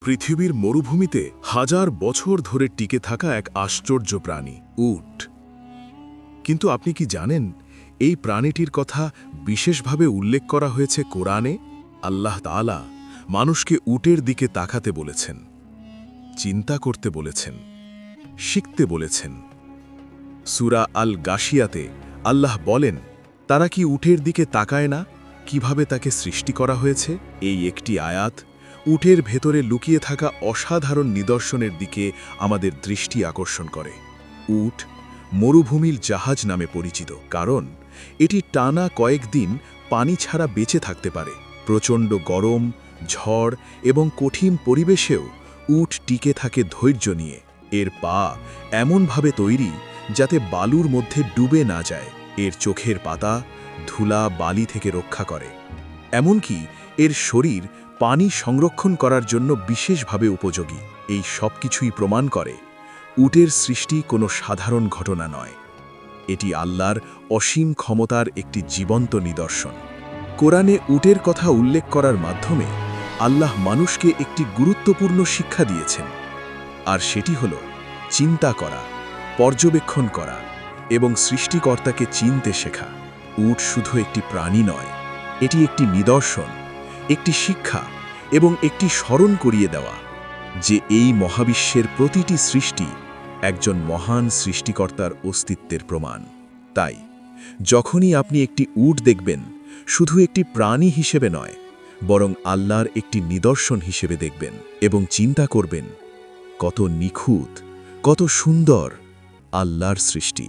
পৃথিবীর মরুভূমিতে হাজার বছর ধরে টিকে থাকা এক আশ্চর্য প্রাণী উট। কিন্তু আপনি কি জানেন এই প্রাণীটির কথা বিশেষভাবে উল্লেখ করা হয়েছে কোরআনে? আল্লাহ তাআলা মানুষকে উটের দিকে তাকাতে বলেছেন, চিন্তা করতে বলেছেন, শিখতে বলেছেন। সূরা আল গাশিয়াতে আল্লাহ বলেন, তারা কি উটের দিকে তাকায় না, কিভাবে তাকে সৃষ্টি করা হয়েছে? এই একটি আয়াত উটের ভেতরে লুকিয়ে থাকা অসাধারণ নিদর্শনের দিকে আমাদের দৃষ্টি আকর্ষণ করে। উট মরুভূমির জাহাজ নামে পরিচিত, কারণ এটি টানা কয়েকদিন পানি ছাড়া বেঁচে থাকতে পারে। প্রচণ্ড গরম, ঝড় এবং কঠিন পরিবেশেও উট টিকে থাকে ধৈর্য নিয়ে। এর পা এমনভাবে তৈরি যাতে বালুর মধ্যে ডুবে না যায়। এর চোখের পাতা ধুলা বালি থেকে রক্ষা করে। এমনকি এর শরীর পানি সংরক্ষণ করার জন্য বিশেষভাবে উপযোগী। এই সব কিছুই প্রমাণ করে উটের সৃষ্টি কোনো সাধারণ ঘটনা নয়, এটি আল্লাহর অসীম ক্ষমতার একটি জীবন্ত নিদর্শন। কোরআনে উটের কথা উল্লেখ করার মাধ্যমে আল্লাহ মানুষকে একটি গুরুত্বপূর্ণ শিক্ষা দিয়েছেন, আর সেটি হল চিন্তা করা, পর্যবেক্ষণ করা এবং সৃষ্টিকর্তাকে চিনতে শেখা। উট শুধু একটি প্রাণী নয়, এটি একটি নিদর্শন, একটি শিক্ষা এবং একটি স্মরণ করিয়ে দেওয়া যে এই মহাবিশ্বের প্রতিটি সৃষ্টি একজন মহান সৃষ্টিকর্তার অস্তিত্বের প্রমাণ। তাই যখনই আপনি একটি উট দেখবেন, শুধু একটি প্রাণী হিসেবে নয়, বরং আল্লাহর একটি নিদর্শন হিসেবে দেখবেন এবং চিন্তা করবেন কত নিখুঁত, কত সুন্দর আল্লাহর সৃষ্টি।